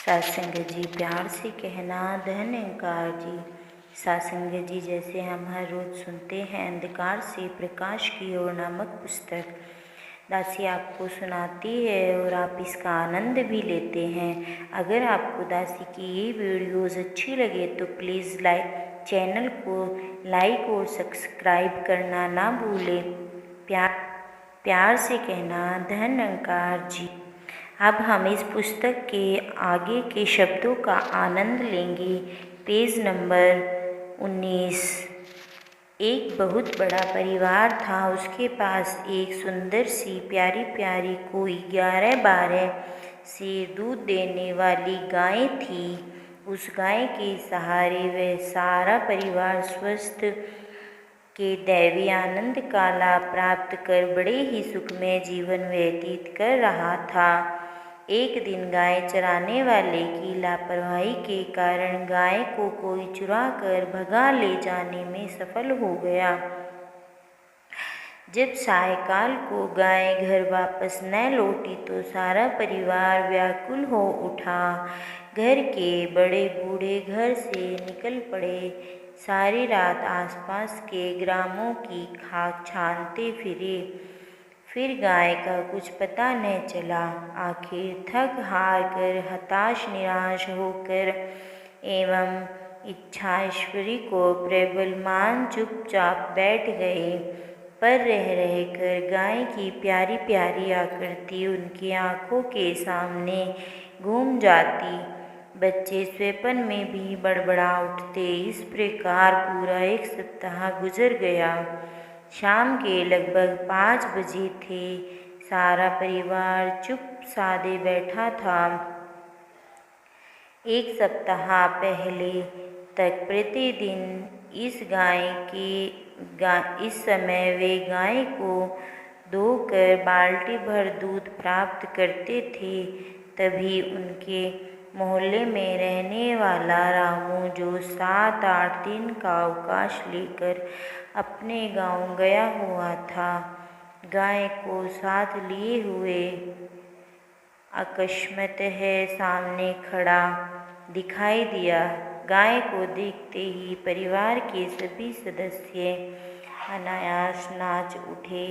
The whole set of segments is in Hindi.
सत्संग जी प्यार से कहना धन अंकार जी। सत्संग जी जैसे हम हर रोज सुनते हैं अंधकार से प्रकाश की ओर नामक पुस्तक दासी आपको सुनाती है और आप इसका आनंद भी लेते हैं। अगर आपको दासी की ये वीडियोज़ अच्छी लगे तो प्लीज़ चैनल को लाइक और सब्सक्राइब करना ना भूलें। प्यार से कहना धन अंकार जी। अब हम इस पुस्तक के आगे के शब्दों का आनंद लेंगे। Page number 19। एक बहुत बड़ा परिवार था। उसके पास एक सुंदर सी प्यारी प्यारी कोई 11-12 से दूध देने वाली गाय थी। उस गाय के सहारे वह सारा परिवार स्वस्थ के दैवी आनंद का लाभ प्राप्त कर बड़े ही सुखमय जीवन व्यतीत कर रहा था। एक दिन गाय चराने वाले की लापरवाही के कारण गाय को कोई चुरा कर भगा ले जाने में सफल हो गया। जब सायकाल को गाय घर वापस न लौटी तो सारा परिवार व्याकुल हो उठा। घर के बड़े बूढ़े घर से निकल पड़े। सारी रात आसपास के ग्रामों की खाक छानते फिरे, फिर गाय का कुछ पता न चला। आखिर थक हार कर हताश निराश होकर एवं इच्छाश्वरी को प्रबलमान चुपचाप बैठ गए। पर रह कर गाय की प्यारी प्यारी आकृति उनकी आँखों के सामने घूम जाती। बच्चे स्वप्न में भी बड़बड़ा उठते। इस प्रकार पूरा एक सप्ताह गुजर गया। शाम के लगभग 5 बजे थे। सारा परिवार चुप सादे बैठा था। एक सप्ताह पहले तक प्रतिदिन इस समय वे गाय को धोकर बाल्टी भर दूध प्राप्त करते थे। तभी उनके मोहल्ले में रहने वाला रामू, जो 7-8 दिन का अवकाश लेकर अपने गांव गया हुआ था, गाय को साथ लिए हुए अकस्मातः सामने खड़ा दिखाई दिया। गाय को देखते ही परिवार के सभी सदस्य अनायास नाच उठे।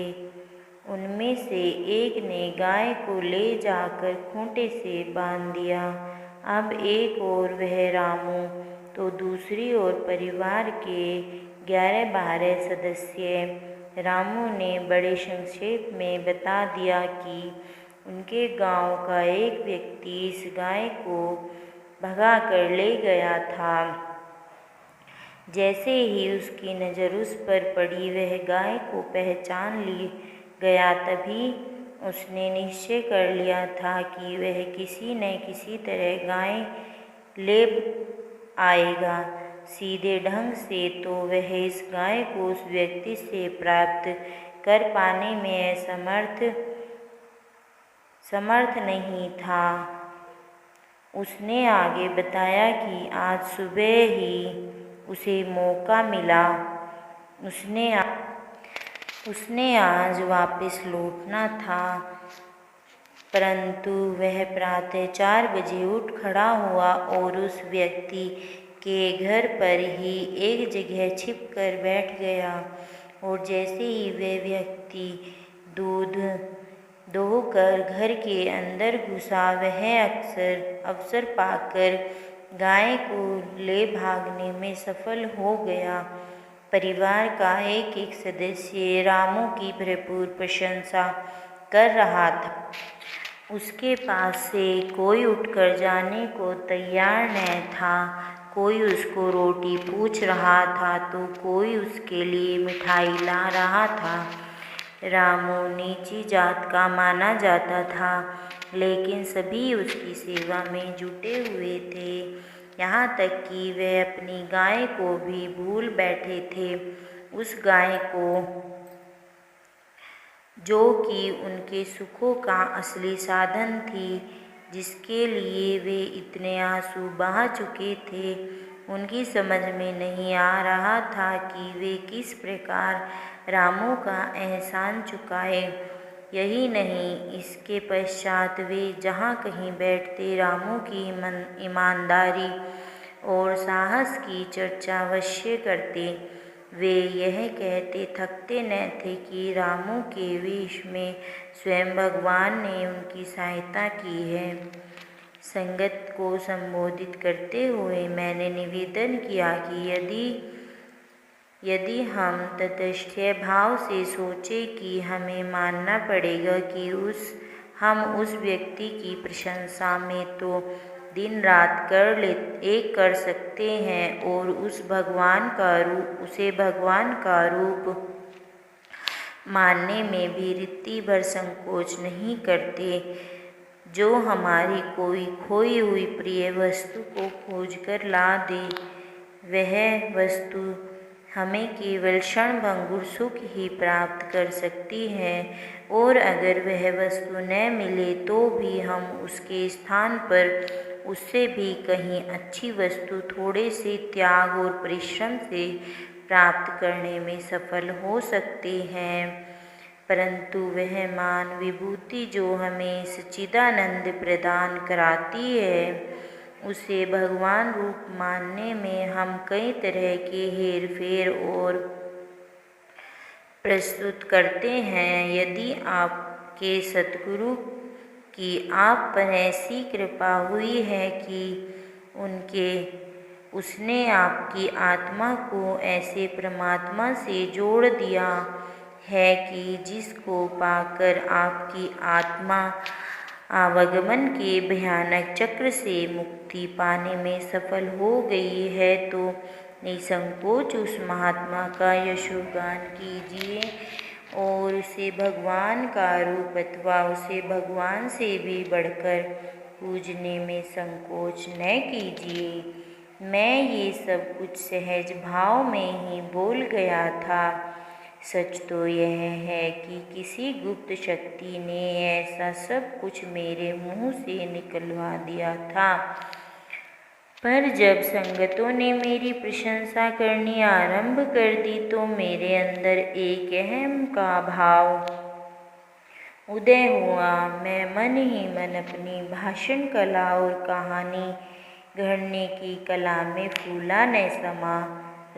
उनमें से एक ने गाय को ले जाकर खूंटे से बांध दिया। अब एक ओर वह रामू तो दूसरी ओर परिवार के 11-12 सदस्य। रामू ने बड़े संक्षेप में बता दिया कि उनके गांव का एक व्यक्ति इस गाय को भगा कर ले गया था। जैसे ही उसकी नज़र उस पर पड़ी वह गाय को पहचान ली गया। तभी उसने निश्चय कर लिया था कि वह किसी न किसी तरह गाय ले आएगा। सीधे ढंग से तो वह इस गाय को उस व्यक्ति से प्राप्त कर पाने में समर्थ नहीं था। उसने आगे बताया कि आज सुबह ही उसे मौका मिला। उसने आज वापस लौटना था, परंतु वह प्रातः 4 बजे उठ खड़ा हुआ और उस व्यक्ति के घर पर ही एक जगह छिप कर बैठ गया। और जैसे ही वह व्यक्ति दूध दोहकर घर के अंदर घुसा, वह अवसर पाकर गाय को ले भागने में सफल हो गया। परिवार का एक एक सदस्य रामू की भरपूर प्रशंसा कर रहा था। उसके पास से कोई उठकर जाने को तैयार न था। कोई उसको रोटी पूछ रहा था तो कोई उसके लिए मिठाई ला रहा था। रामू नीची जात का माना जाता था, लेकिन सभी उसकी सेवा में जुटे हुए थे। यहाँ तक कि वह अपनी गाय को भी भूल बैठे थे। उस गाय को जो कि उनके सुखों का असली साधन थी, जिसके लिए वे इतने आंसू बहा चुके थे। उनकी समझ में नहीं आ रहा था कि वे किस प्रकार रामू का एहसान चुकाए। यही नहीं, इसके पश्चात वे जहाँ कहीं बैठते रामू की ईमानदारी और साहस की चर्चा अवश्य करते। वे यह कहते थकते न थे कि रामू के वेश में स्वयं भगवान ने उनकी सहायता की है। संगत को संबोधित करते हुए मैंने निवेदन किया कि यदि हम तटस्थ भाव से सोचें कि हमें मानना पड़ेगा कि हम उस व्यक्ति की प्रशंसा में तो दिन रात कर सकते हैं और उसे भगवान का रूप मानने में भी रित्ती भर संकोच नहीं करते। जो हमारी कोई खोई हुई प्रिय वस्तु को खोजकर ला दे, वह वस्तु हमें केवल क्षणभंगुर सुख ही प्राप्त कर सकती है, और अगर वह वस्तु न मिले तो भी हम उसके स्थान पर उससे भी कहीं अच्छी वस्तु थोड़े से त्याग और परिश्रम से प्राप्त करने में सफल हो सकते हैं। परंतु वह मान विभूति जो हमें सच्चिदानंद प्रदान कराती है, उसे भगवान रूप मानने में हम कई तरह के हेरफेर और प्रस्तुत करते हैं। यदि आपके सतगुरु की आप पर ऐसी कृपा हुई है कि उसने आपकी आत्मा को ऐसे परमात्मा से जोड़ दिया है कि जिसको पाकर आपकी आत्मा आवागमन के भयानक चक्र से मुक्ति पाने में सफल हो गई है, तो निसंकोच उस महात्मा का यशोगान कीजिए और उसे भगवान का रूप अथवा उसे भगवान से भी बढ़कर पूजने में संकोच न कीजिए। मैं ये सब कुछ सहज भाव में ही बोल गया था। सच तो यह है कि किसी गुप्त शक्ति ने ऐसा सब कुछ मेरे मुंह से निकलवा दिया था, पर जब संगतों ने मेरी प्रशंसा करनी आरंभ कर दी तो मेरे अंदर एक अहम का भाव उदय हुआ। मैं मन ही मन अपनी भाषण कला और कहानी गढ़ने की कला में फूला न समा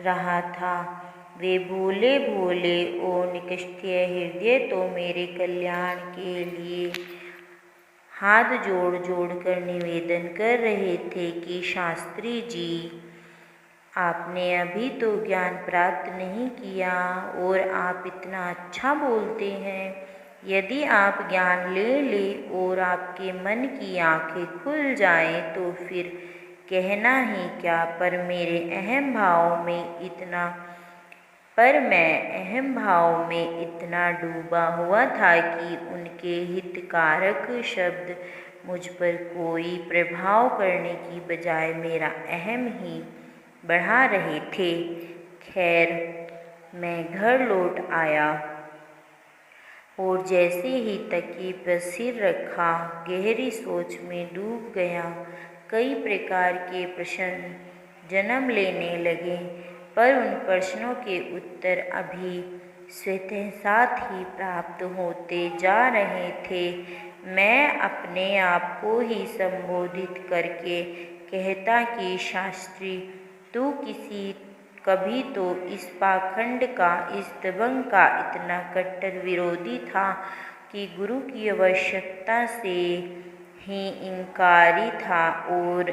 रहा था। वे भोले भोले और निष्क्रिय हृदय तो मेरे कल्याण के लिए हाथ जोड़ जोड़ कर निवेदन कर रहे थे कि शास्त्री जी, आपने अभी तो ज्ञान प्राप्त नहीं किया और आप इतना अच्छा बोलते हैं। यदि आप ज्ञान ले और आपके मन की आंखें खुल जाएं तो फिर कहना ही क्या। पर मैं अहम भाव में इतना डूबा हुआ था कि उनके हितकारक शब्द मुझ पर कोई प्रभाव करने की बजाय मेरा अहम ही बढ़ा रहे थे। खैर, मैं घर लौट आया और जैसे ही तकिए पर सिर रखा गहरी सोच में डूब गया। कई प्रकार के प्रश्न जन्म लेने लगे, पर उन प्रश्नों के उत्तर अभी स्वतः साथ ही प्राप्त होते जा रहे थे। मैं अपने आप को ही संबोधित करके कहता कि शास्त्री, तू कभी तो इस पाखंड का, इस दबंग का इतना कट्टर विरोधी था कि गुरु की आवश्यकता से ही इनकारी था, और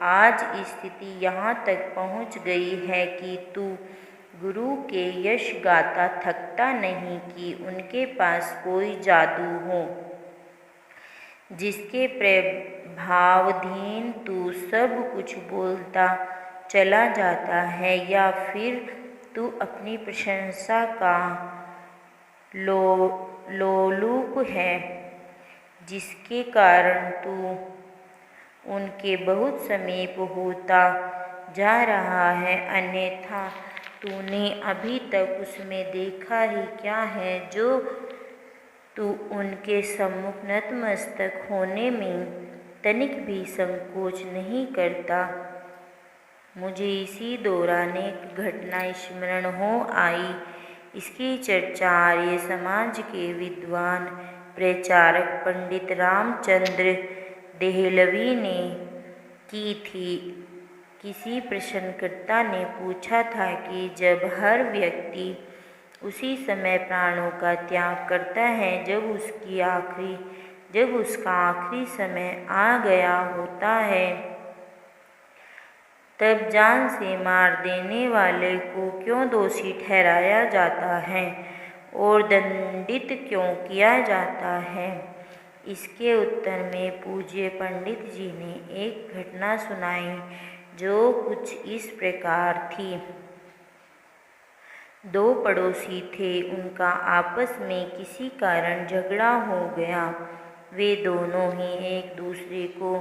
आज स्थिति यहाँ तक पहुँच गई है कि तू गुरु के यश गाता थकता नहीं कि उनके पास कोई जादू हो जिसके प्रभावाधीन तू सब कुछ बोलता चला जाता है, या फिर तू अपनी प्रशंसा का लोलुप है जिसके कारण तू उनके बहुत समीप होता जा रहा है। अन्यथा तूने अभी तक उसमें देखा ही क्या है जो तू उनके सम्मुख नतमस्तक होने में तनिक भी संकोच नहीं करता। मुझे इसी दौरान एक घटना स्मरण हो आई। इसकी चर्चा आर्य समाज के विद्वान प्रचारक पंडित रामचंद्र देहलवी ने की थी। किसी प्रश्नकर्ता ने पूछा था कि जब हर व्यक्ति उसी समय प्राणों का त्याग करता है जब उसका आखिरी समय आ गया होता है, तब जान से मार देने वाले को क्यों दोषी ठहराया जाता है और दंडित क्यों किया जाता है? इसके उत्तर में पूज्य पंडित जी ने एक घटना सुनाई जो कुछ इस प्रकार थी। दो पड़ोसी थे, उनका आपस में किसी कारण झगड़ा हो गया। वे दोनों ही एक दूसरे को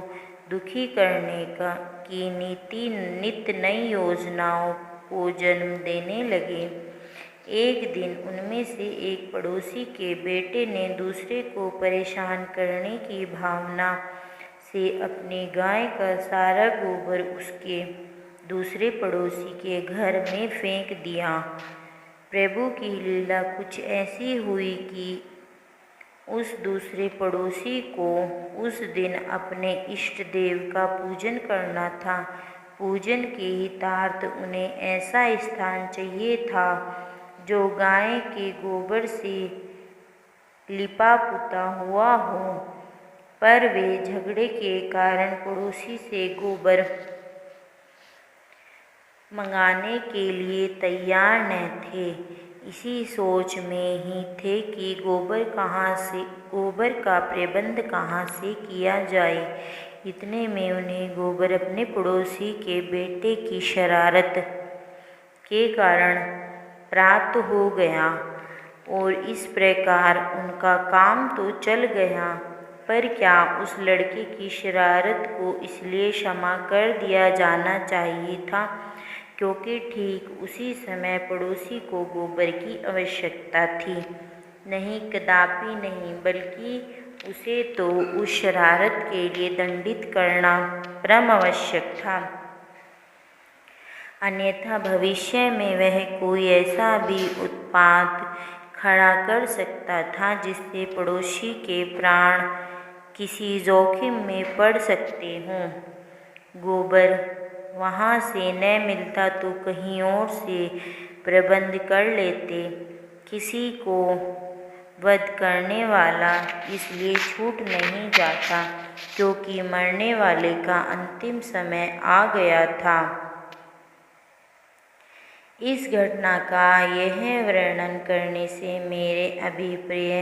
दुखी करने की नित नई योजनाओं को जन्म देने लगे। एक दिन उनमें से एक पड़ोसी के बेटे ने दूसरे को परेशान करने की भावना से अपनी गाय का सारा गोबर उसके दूसरे पड़ोसी के घर में फेंक दिया। प्रभु की लीला कुछ ऐसी हुई कि उस दूसरे पड़ोसी को उस दिन अपने इष्ट देव का पूजन करना था। पूजन के हितार्थ उन्हें ऐसा स्थान चाहिए था जो गाय के गोबर से लिपा पुता हुआ हो, पर वे झगड़े के कारण पड़ोसी से गोबर मंगाने के लिए तैयार न थे। इसी सोच में ही थे कि गोबर का प्रबंध कहाँ से किया जाए। इतने में उन्हें गोबर अपने पड़ोसी के बेटे की शरारत के कारण प्राप्त हो गया और इस प्रकार उनका काम तो चल गया, पर क्या उस लड़के की शरारत को इसलिए क्षमा कर दिया जाना चाहिए था क्योंकि ठीक उसी समय पड़ोसी को गोबर की आवश्यकता थी? नहीं, कदापि नहीं, बल्कि उसे तो उस शरारत के लिए दंडित करना परम आवश्यक था। अन्यथा भविष्य में वह कोई ऐसा भी उत्पात खड़ा कर सकता था जिससे पड़ोसी के प्राण किसी जोखिम में पड़ सकते हों। गोबर वहाँ से न मिलता तो कहीं और से प्रबंध कर लेते। किसी को वध करने वाला इसलिए छूट नहीं जाता क्योंकि मरने वाले का अंतिम समय आ गया था। इस घटना का यह वर्णन करने से मेरा अभिप्राय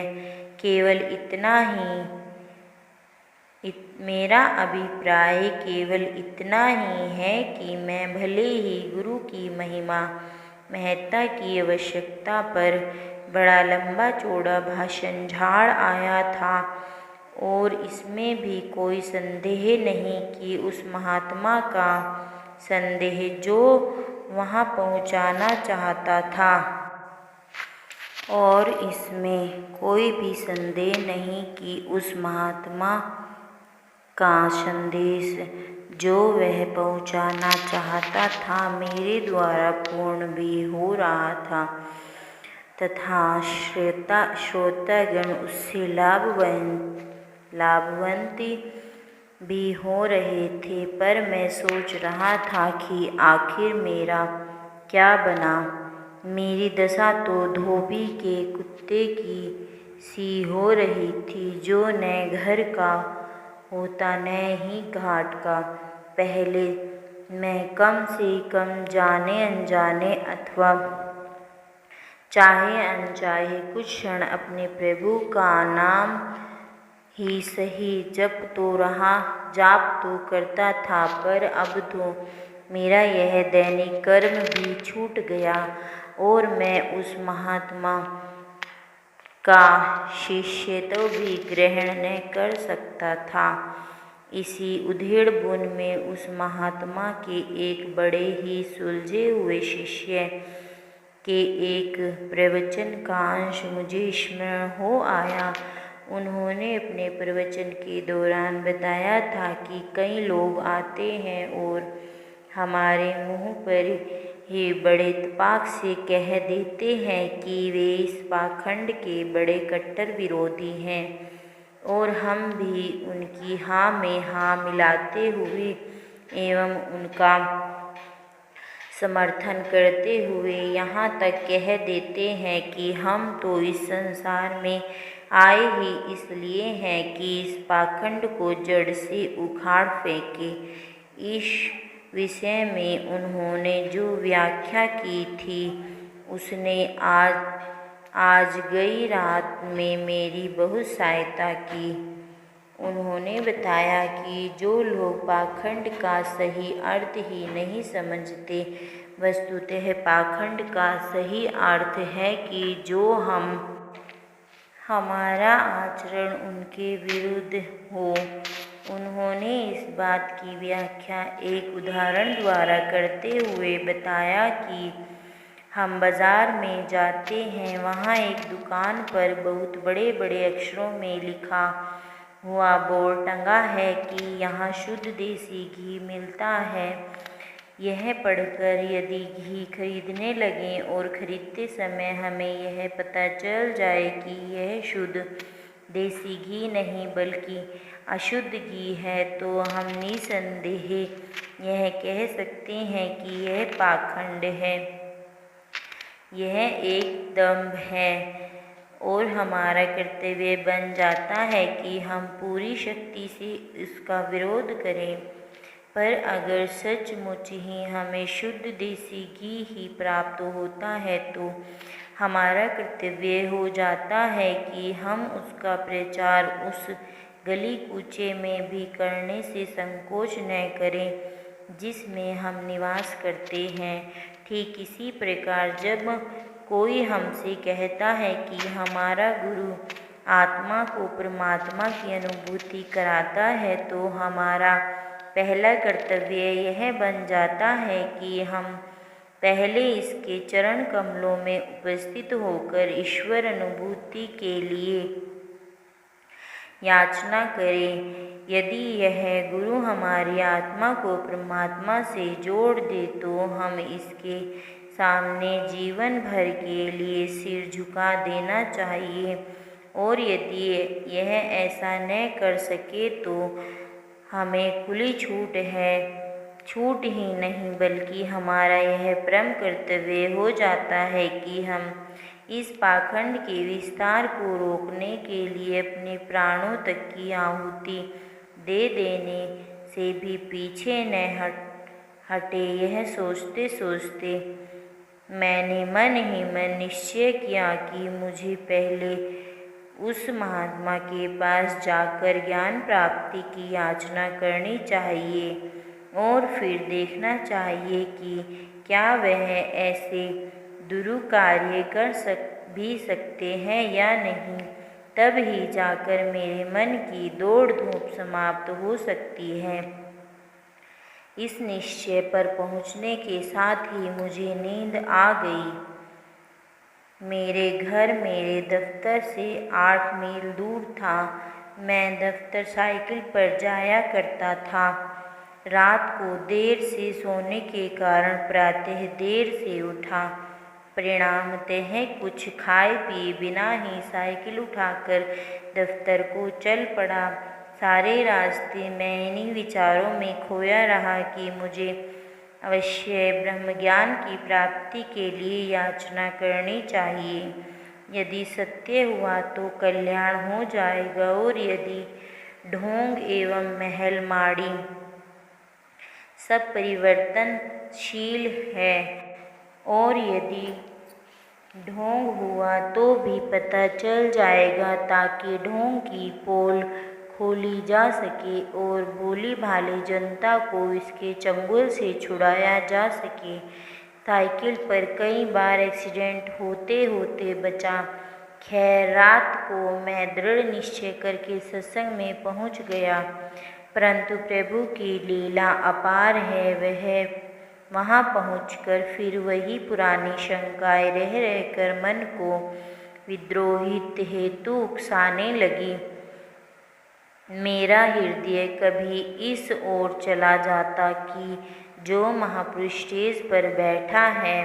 केवल इतना ही है कि मैं भले ही गुरु की महत्ता की आवश्यकता पर बड़ा लंबा चौड़ा भाषण झाड़ आया था और इसमें भी कोई संदेह नहीं कि उस महात्मा का संदेह जो वहाँ पहुँचाना चाहता था, और इसमें कोई भी संदेह नहीं कि उस महात्मा का संदेश जो वह पहुँचाना चाहता था मेरे द्वारा पूर्ण भी हो रहा था तथा श्रोतागण उससे लाभवंत भी हो रहे थे। पर मैं सोच रहा था कि आखिर मेरा क्या बना। मेरी दशा तो धोबी के कुत्ते की सी हो रही थी जो न घर का होता न ही घाट का। पहले मैं कम से कम जाने अनजाने अथवा चाहे अनचाहे कुछ क्षण अपने प्रभु का नाम ही सही जाप तो करता था, पर अब तो मेरा यह दैनिक कर्म भी छूट गया और मैं उस महात्मा का शिष्यत्व भी ग्रहण न कर सकता था। इसी उधेड़ बुन में उस महात्मा के एक बड़े ही सुलझे हुए शिष्य के एक प्रवचन का अंश मुझे स्मरण हो आया। उन्होंने अपने प्रवचन के दौरान बताया था कि कई लोग आते हैं और हमारे मुँह पर ही बड़े इत्तेफाक से कह देते हैं कि वे इस पाखंड के बड़े कट्टर विरोधी हैं, और हम भी उनकी हाँ में हाँ मिलाते हुए एवं उनका समर्थन करते हुए यहाँ तक कह देते हैं कि हम तो इस संसार में आए ही इसलिए हैं कि इस पाखंड को जड़ से उखाड़ फेंके। इस विषय में उन्होंने जो व्याख्या की थी उसने आज गई रात में मेरी बहुत सहायता की। उन्होंने बताया कि जो लोग पाखंड का सही अर्थ ही नहीं समझते, वस्तुतः पाखंड का सही अर्थ है कि जो हमारा आचरण उनके विरुद्ध हो। उन्होंने इस बात की व्याख्या एक उदाहरण द्वारा करते हुए बताया कि हम बाजार में जाते हैं, वहाँ एक दुकान पर बहुत बड़े बड़े अक्षरों में लिखा हुआ बोर्ड टंगा है कि यहाँ शुद्ध देसी घी मिलता है। यह पढ़कर यदि घी खरीदने लगें और खरीदते समय हमें यह पता चल जाए कि यह शुद्ध देसी घी नहीं बल्कि अशुद्ध घी है, तो हम निसंदेह यह कह सकते हैं कि यह पाखंड है, यह एक दंभ है, और हमारा कर्तव्य बन जाता है कि हम पूरी शक्ति से इसका विरोध करें। पर अगर सचमुच ही हमें शुद्ध देसी घी ही प्राप्त होता है तो हमारा कर्तव्य हो जाता है कि हम उसका प्रचार उस गली कूचे में भी करने से संकोच न करें जिसमें हम निवास करते हैं। ठीक इसी प्रकार जब कोई हमसे कहता है कि हमारा गुरु आत्मा को परमात्मा की अनुभूति कराता है, तो हमारा पहला कर्तव्य यह बन जाता है कि हम पहले इसके चरण कमलों में उपस्थित होकर ईश्वर अनुभूति के लिए याचना करें। यदि यह गुरु हमारी आत्मा को परमात्मा से जोड़ दे तो हम इसके सामने जीवन भर के लिए सिर झुका देना चाहिए, और यदि यह ऐसा न कर सके तो हमें खुली छूट है। छूट ही नहीं बल्कि हमारा यह परम कर्तव्य हो जाता है कि हम इस पाखंड के विस्तार को रोकने के लिए अपने प्राणों तक की आहुति दे देने से भी पीछे न हटे। यह सोचते सोचते मैंने मन ही मन निश्चय किया कि मुझे पहले उस महात्मा के पास जाकर ज्ञान प्राप्ति की याचना करनी चाहिए और फिर देखना चाहिए कि क्या वह ऐसे दुरुकार्य कर भी सकते हैं या नहीं। तब ही जाकर मेरे मन की दौड़ धूप समाप्त हो सकती है। इस निश्चय पर पहुँचने के साथ ही मुझे नींद आ गई। मेरे घर मेरे दफ्तर से 8 मील दूर था। मैं दफ्तर साइकिल पर जाया करता था। रात को देर से सोने के कारण प्रातः देर से उठा। परिणामतः कुछ खाए पिए बिना ही साइकिल उठाकर दफ्तर को चल पड़ा। सारे रास्ते मैं इन्हीं विचारों में खोया रहा कि मुझे अवश्य ब्रह्मज्ञान की प्राप्ति के लिए याचना करनी चाहिए। यदि सत्य हुआ तो कल्याण हो जाएगा, और यदि ढोंग एवं महल माड़ी सब परिवर्तनशील है, और यदि ढोंग हुआ तो भी पता चल जाएगा ताकि ढोंग की पोल खोली जा सके और भोली भाली जनता को इसके चंगुल से छुड़ाया जा सके। साइकिल पर कई बार एक्सीडेंट होते होते बचा। खैर रात को मैं दृढ़ निश्चय करके सत्संग में पहुंच गया, परंतु प्रभु की लीला अपार है। वह वहां पहुंचकर फिर वही पुरानी शंकाएं रह रहकर मन को विद्रोहित हेतु उकसाने लगी। मेरा हृदय कभी इस ओर चला जाता कि जो महापुरुष स्टेज पर बैठा है,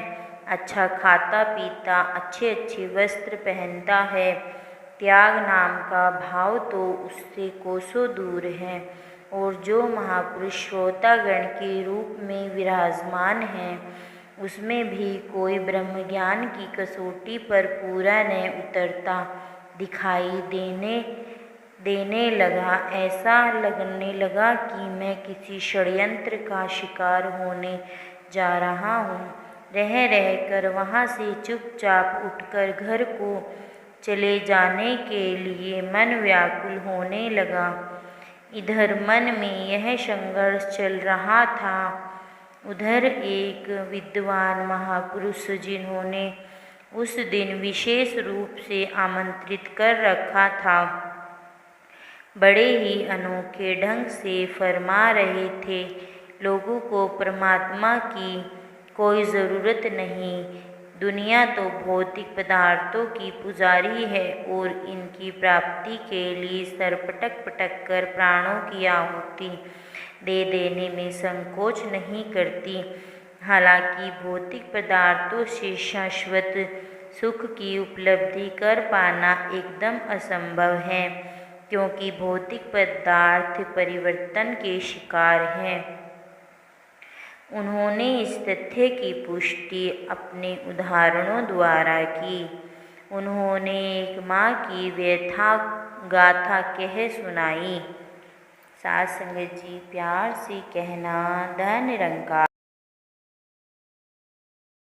अच्छा खाता पीता, अच्छे अच्छे वस्त्र पहनता है, त्याग नाम का भाव तो उससे कोसों दूर है, और जो महापुरुष श्रोतागण के रूप में विराजमान है, उसमें भी कोई ब्रह्मज्ञान की कसौटी पर पूरा न उतरता दिखाई देने लगा। ऐसा लगने लगा कि मैं किसी षड्यंत्र का शिकार होने जा रहा हूँ। रह कर वहाँ से चुपचाप उठकर घर को चले जाने के लिए मन व्याकुल होने लगा। इधर मन में यह संघर्ष चल रहा था, उधर एक विद्वान महापुरुष जिन्होंने उस दिन विशेष रूप से आमंत्रित कर रखा था, बड़े ही अनोखे ढंग से फरमा रहे थे, लोगों को परमात्मा की कोई ज़रूरत नहीं। दुनिया तो भौतिक पदार्थों की पुजारी है और इनकी प्राप्ति के लिए सर पटक पटक कर प्राणों की आहुति दे देने में संकोच नहीं करती। हालांकि भौतिक पदार्थों से शाश्वत सुख की उपलब्धि कर पाना एकदम असंभव है, क्योंकि भौतिक पदार्थ परिवर्तन के शिकार हैं। उन्होंने इस तथ्य की पुष्टि अपने उदाहरणों द्वारा की। उन्होंने एक माँ की व्यथा गाथा कह सुनाई। साथ संगत जी, प्यार से कहना, धन निरंकार।